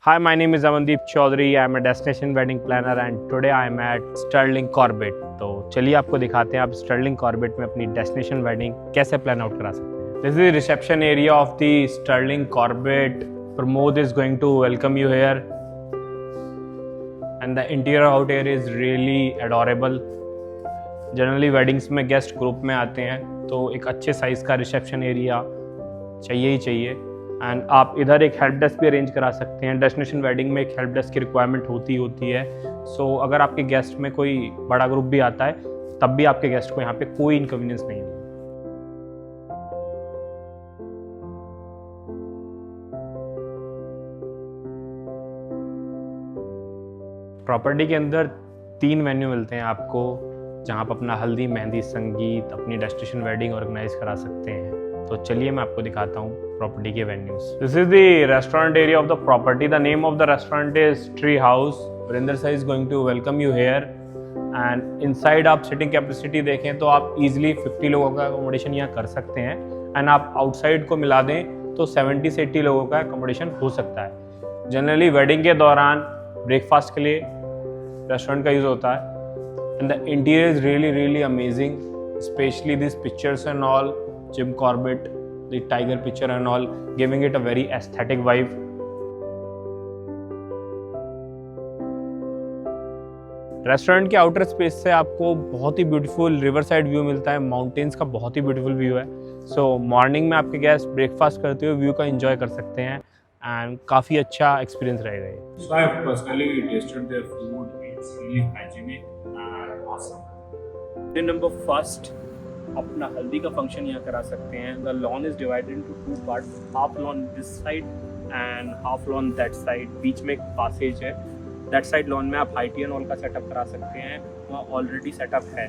Hi, my name is Amandeep Chaudhary. I am a destination wedding planner and today I am at Sterling Corbett. तो चलिए आपको दिखाते हैं आप Sterling Corbett में अपनी destination wedding कैसे plan out करा सकते हैं. This is the reception area of the Sterling Corbett. Pramod is going to welcome you here. And the interior out here is really adorable. Generally weddings में guest group में आते हैं तो एक अच्छे size का reception area चाहिए ही चाहिए. एंड आप इधर एक हेल्प डेस्क भी अरेंज करा सकते हैं. डेस्टिनेशन वेडिंग में एक हेल्प डेस्क की रिक्वायरमेंट होती है. सो अगर आपके गेस्ट में कोई बड़ा ग्रुप भी आता है तब भी आपके गेस्ट को यहाँ पे कोई इनकन्वीनियंस नहीं है. प्रॉपर्टी के अंदर 3 वेन्यू मिलते हैं आपको जहाँ आप अपना हल्दी, मेहंदी, संगीत, अपनी डेस्टिनेशन वेडिंग ऑर्गेनाइज करा सकते हैं. तो चलिए मैं आपको दिखाता हूँ प्रॉपर्टी के venues. This is the restaurant area of the property. The name of the restaurant is tree house. Varinder Sai is going to welcome you here. And inside आप सिटिंग कैपेसिटी देखें तो आप इजीली 50 लोगों का अकोमोडेशन यहाँ कर सकते हैं. एंड आप आउटसाइड को मिला दें तो 70 से 80 लोगों का अकोमोडेशन हो सकता है. जनरली वेडिंग के दौरान ब्रेकफास्ट के लिए रेस्टोरेंट का यूज़ होता है. And the interior is really amazing, specially this pictures and all. Jim Corbett, the tiger picture and all, giving it a very aesthetic vibe. Restaurant के आउटर स्पेस से आपको बहुत ही ब्यूटीफुल रिवर साइड व्यू मिलता है. Mountains का बहुत ही ब्यूटीफुल व्यू है. सो मॉर्निंग में आपके गेस्ट ब्रेकफास्ट करते हुए व्यू का एंजॉय कर सकते हैं एंड काफ़ी अच्छा एक्सपीरियंस रहेगा ये. So I have personally tasted their food. It's really hygienic and awesome. Day number first, अपना हल्दी का फंक्शन यहाँ करा सकते हैं. The lawn is divided into 2 parts. Half lawn this side and half lawn that side. बीच में एक पासेज है. दैट साइड लॉन में आप हाई टी एंड ऑल का सेटअप करा सकते हैं. वहाँ ऑलरेडी सेटअप है.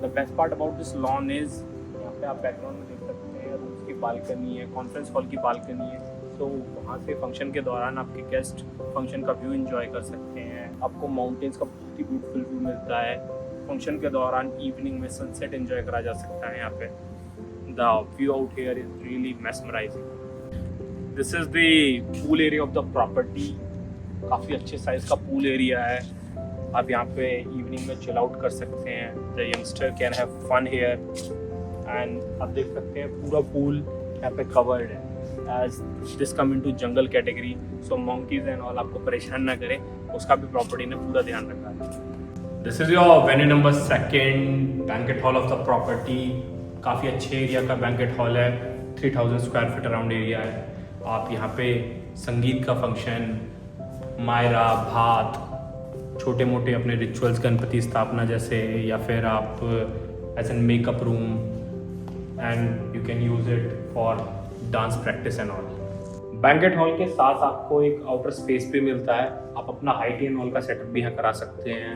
The best part about this lawn is यहाँ पे आप बैकग्राउंड में देख सकते हैं रूम्स की बालकनी है, कॉन्फ्रेंस हॉल की बालकनी है. तो वहाँ से फंक्शन के दौरान आपके गेस्ट फंक्शन का व्यू इंजॉय कर सकते हैं. आपको माउंटेन्स का बहुत ही ब्यूटीफुल व्यू मिलता है. फंक्शन के दौरान इवनिंग में सनसेट एंजॉय करा जा सकता है यहाँ पे. The view out here is really mesmerising. This is the pool area of the property. काफ़ी अच्छे साइज का पूल एरिया है. आप यहाँ पे इवनिंग में चिल आउट कर सकते हैं. The youngster can have fun here. And आप देख सकते हैं पूरा पूल यहाँ पे कवर्ड है. As this come into jungle category, so monkeys and all आपको परेशान ना करें, उसका भी प्रॉपर्टी ने पूरा ध्यान रखा है. This is your venue number 2, banquet hall of the property. काफ़ी अच्छे एरिया का बैंकेट हॉल है. 3000 स्क्वायर फीट अराउंड एरिया है. आप यहाँ पे संगीत का फंक्शन, मायरा, भात, छोटे मोटे अपने रिचुअल्स, गणपति स्थापना जैसे, या फिर आप as an makeup room and you can use it for dance practice and all. Banquet hall के साथ आपको एक आउटर स्पेस भी मिलता है. आप अपना हाई टी एंड ऑल का सेटअप भी यहाँ करा सकते हैं.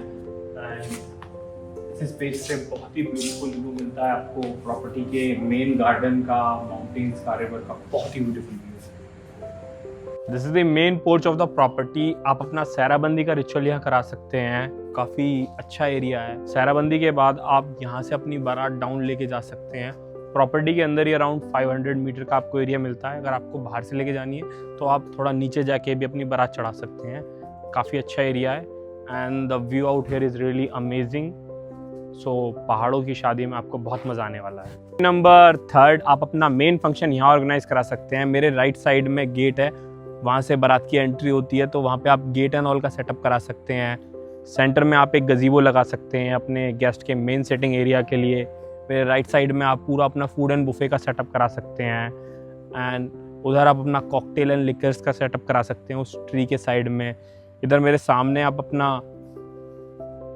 इस स्पेस से बहुत ही ब्यूटीफुल व्यू मिलता है आपको प्रॉपर्टी के मेन गार्डन का, माउंटेन्स का, रिवर का. बहुत ही beautiful view. This is the main porch of the property. आप अपना सहराबंदी का रिचुअल यहाँ करा सकते हैं. काफ़ी अच्छा एरिया है. सहराबंदी के बाद आप यहाँ से अपनी बारात डाउन लेके जा सकते हैं. प्रॉपर्टी के अंदर ही अराउंड 500 मीटर का आपको एरिया मिलता है. अगर आपको बाहर से लेके जानी है तो आप थोड़ा नीचे जाके भी अपनी बारात चढ़ा सकते हैं. काफ़ी अच्छा एरिया है. And the view out here is really amazing. So पहाड़ों की शादी में आपको बहुत मज़ा आने वाला है. नंबर 3, आप अपना मेन फंक्शन यहाँ ऑर्गेनाइज करा सकते हैं. मेरे राइट साइड में गेट है, वहाँ से बारात की एंट्री होती है. तो वहाँ पे आप गेट एंड ऑल का सेटअप करा सकते हैं. सेंटर में आप एक गजीबो लगा सकते हैं अपने गेस्ट के मेन सेटिंग एरिया के लिए. मेरे राइट साइड में आप पूरा अपना फूड एंड बुफे का सेटअप करा सकते हैं. एंड उधर आप अपना कॉकटेल एंड लिकर्स का सेटअप करा सकते हैं उस ट्री के साइड में. इधर मेरे सामने आप अपना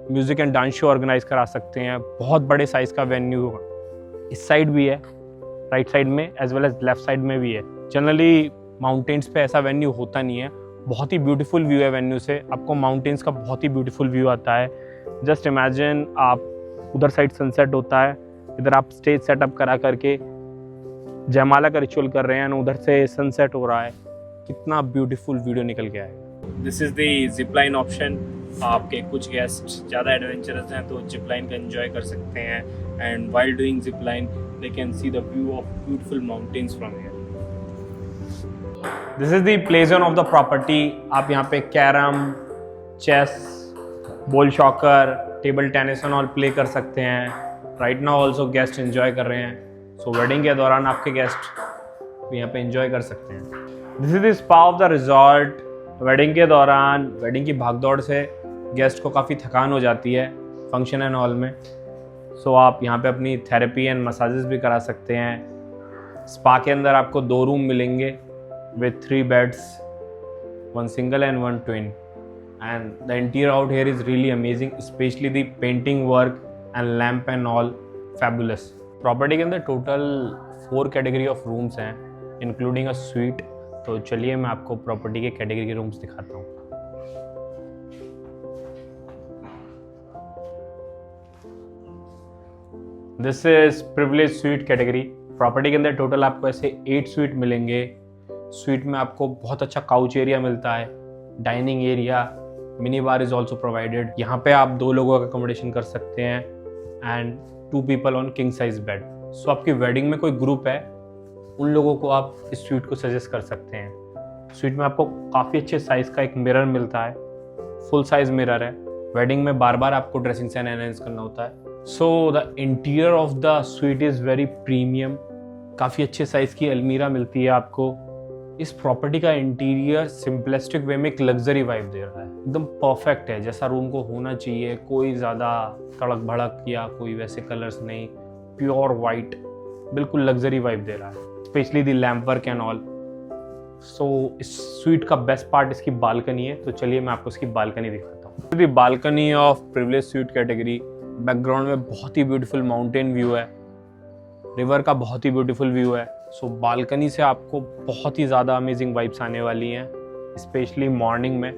music and dance show organize करा सकते हैं. बहुत बड़े साइज़ का वेन्यू इस साइड भी है, राइट साइड में as well as left side में भी है. जनरली माउंटेन्स पे ऐसा वेन्यू होता नहीं है. बहुत ही ब्यूटीफुल व्यू है वेन्यू से. आपको माउंटेन्स का बहुत ही ब्यूटीफुल व्यू आता है. जस्ट इमेजिन आप उधर साइड सनसेट होता है, इधर आप स्टेज सेटअप करा करके जयमाला का रिचुअल कर रहे हैं, उधर से सनसेट हो रहा है. कितना ब्यूटीफुल वीडियो निकल के आएगा. This is the Zipline option. आपके कुछ गेस्ट ज़्यादा एडवेंचरस हैं तो जिपलाइन का एंजॉय कर सकते हैं. And while doing zipline they can see the view of beautiful mountains from here. This is the play zone of the property. आप यहाँ पे carrom, chess, ball soccer, table tennis and all play कर सकते हैं। Right now also guest enjoy कर रहे हैं। सो wedding के दौरान आपके गेस्ट यहाँ पे एंजॉय कर सकते हैं। This is the spa of the resort. Wedding के दौरान वेडिंग की भागदौड़ से गेस्ट को काफ़ी थकान हो जाती है फंक्शन एंड ऑल में। सो आप यहाँ पे अपनी थेरेपी एंड मसाजेस भी करा सकते हैं। स्पा के अंदर आपको 2 रूम मिलेंगे with 3 beds, 1 single and 1 twin. And the interior out here is really amazing, especially the painting work and lamp and all fabulous. Property के अंदर टोटल 4 कैटेगरी ऑफ रूम्स हैं इंक्लूडिंग अ स्वीट। तो चलिए मैं आपको property के category के rooms दिखाता हूँ। This is privilege sweet category. Property के अंदर टोटल आपको ऐसे 8 स्वीट मिलेंगे। स्वीट में आपको बहुत अच्छा काउच एरिया मिलता है, dining area, mini bar is also provided. यहाँ पे आप 2 लोगों का अकोमोडेशन कर सकते हैं and 2 people on king size bed. So आपकी वेडिंग में कोई ग्रुप है, उन लोगों को आप इस स्वीट को सजेस्ट कर सकते हैं। स्वीट में आपको काफ़ी अच्छे साइज़ का एक मिरर मिलता है, फुल साइज मिरर है। वेडिंग में बार बार आपको ड्रेसिंग सेंस एनहांस करना होता है। So the interior of the sweet is very premium. काफ़ी अच्छे साइज़ की अलमीरा मिलती है आपको। इस प्रॉपर्टी का इंटीरियर सिंपलिस्टिक वे में एक लग्जरी वाइब दे रहा है, एकदम परफेक्ट है जैसा रूम को होना चाहिए। कोई ज़्यादा तड़क भड़क या कोई वैसे कलर्स नहीं, प्योर वाइट, बिल्कुल लग्जरी वाइब दे रहा है, specially the lamp work and all. So इस स्वीट का बेस्ट पार्ट इसकी बालकनी है। तो चलिए मैं आपको इसकी बालकनी दिखाता हूँ। The balcony of privilege sweet category. Background में बहुत ही ब्यूटीफुल माउंटेन व्यू है, रिवर का बहुत ही ब्यूटीफुल व्यू है। सो बालकनी से आपको बहुत ही ज़्यादा अमेजिंग वाइब्स आने वाली हैं, स्पेशली मॉर्निंग में।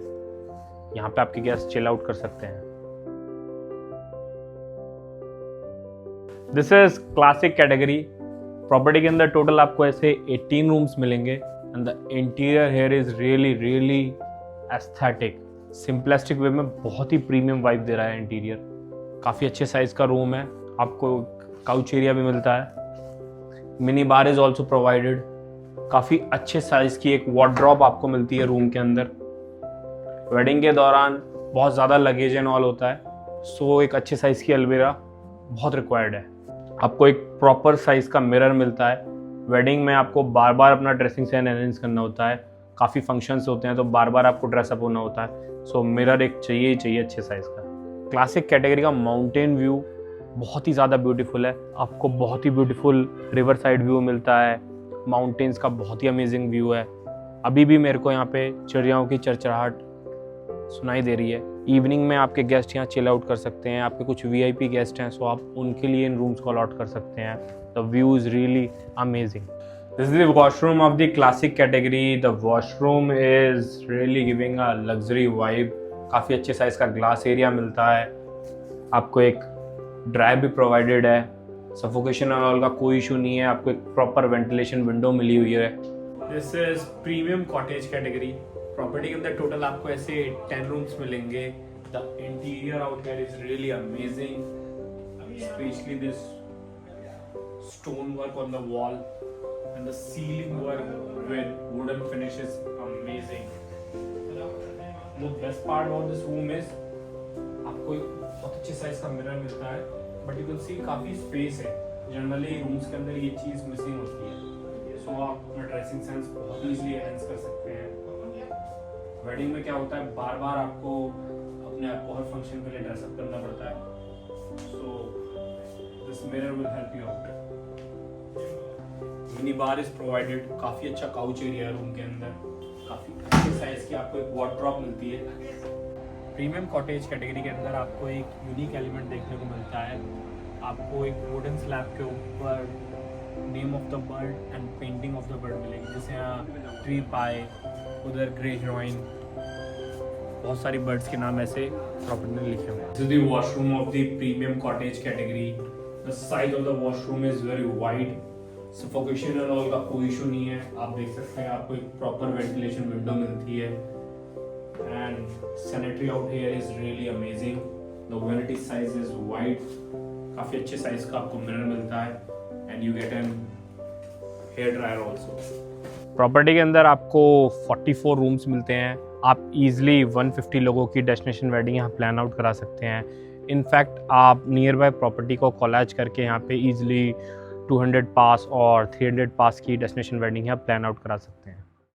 यहाँ पे आपके गेस्ट चिल आउट कर सकते हैं। This is classic category. Property के अंदर टोटल आपको ऐसे 18 रूम्स मिलेंगे and the interior here is really aesthetic. Simplistic way में बहुत ही प्रीमियम वाइब दे रहा है इंटीरियर। काफ़ी अच्छे साइज़ का रूम है, आपको काउच एरिया भी मिलता है, mini bar is also provided. काफ़ी अच्छे साइज़ की एक वार्डरोब आपको मिलती है रूम के अंदर। वेडिंग के दौरान बहुत ज़्यादा लगेज एंड ऑल होता है, सो एक अच्छे साइज़ की अलमीरा बहुत रिक्वायर्ड है। आपको एक प्रॉपर साइज़ का मिरर मिलता है। वेडिंग में आपको बार बार अपना ड्रेसिंग सेंस एनहांस करना होता है, काफ़ी फंक्शंस होते हैं तो बार बार आपको ड्रेसअप होना होता है। सो मिरर एक चाहिए ही चाहिए अच्छे साइज़ का। क्लासिक कैटेगरी का माउंटेन व्यू बहुत ही ज़्यादा ब्यूटीफुल है। आपको बहुत ही ब्यूटीफुल रिवर साइड व्यू मिलता है, माउंटेन्स का बहुत ही अमेजिंग व्यू है। अभी भी मेरे को यहाँ पे चिड़ियाओं की चरचराहट सुनाई दे रही है। इवनिंग में आपके गेस्ट यहाँ चिल आउट कर सकते हैं। आपके कुछ VIP गेस्ट हैं, सो आप उनके लिए इन रूम्स को अलॉट कर सकते हैं। The view is really amazing. This is the washroom of the classic category. The washroom is really giving a luxury vibe. काफ़ी अच्छे साइज़ का ग्लास एरिया मिलता है। आपको एक ड्राई भी प्रोवाइडेड है। सफोकेशन और ऑल का कोई इशू नहीं है। आपको एक प्रॉपर वेंटिलेशन विंडो मिली हुई है। This is premium cottage category. Property के अंदर टोटल आपको ऐसे 10 रूम्स मिलेंगे। The interior out here is really amazing, specially this stone work on the wall and the ceiling work with wooden finish is amazing. The best part about this room is आपको एक बहुत अच्छे size का mirror मिलता है, but you can see काफ़ी space है। Generally rooms के अंदर ये चीज़ मिसिंग होती है। सो आप अपना ड्रेसिंग सेंस बहुत ईजिली एनहांस कर सकते हैं। वेडिंग में क्या होता है, बार बार आपको अपने आप को हर फंक्शन के लिए ड्रेसअप करना पड़ता है। So this mirror will help you out. Mini bar is provided. काफ़ी अच्छा काउच एरिया है रूम के अंदर। काफ़ी अच्छे साइज़ की आपको एक वार्डरोब मिलती है। प्रीमियम कॉटेज कैटेगरी के अंदर आपको एक यूनिक एलिमेंट देखने को मिलता है। आपको एक वुडन स्लैब के ऊपर name of the bird and painting of the bird मिलेगी, जैसे यहाँ ट्री पाए, उधर ग्रे हीरोइन, बहुत सारी बर्ड्स के नाम ऐसे प्रॉपर्टी में लिखे हुए हैं। This is the washroom of the premium cottage category. The size of the washroom is very wide. Suffocation और ऑल का कोई इशू नहीं है। आप देख सकते हैं आपको एक प्रॉपर वेंटिलेशन विंडो मिलती है and sanitary out here is really amazing. The vanity size is wide. काफ़ी अच्छे साइज का आपको मिरर मिलता है and you get an hair dryer also. Property के अंदर आपको 44 रूम्स मिलते हैं। आप इजीली 150 लोगों की डेस्टिनेशन वेडिंग यहाँ प्लान आउट करा सकते हैं। इनफैक्ट आप नियर बाय प्रॉपर्टी को कोलैज करके यहाँ पे इजीली 200 पास और 300 पास की डेस्टिनेशन वेडिंग यहाँ प्लान आउट करा सकते हैं।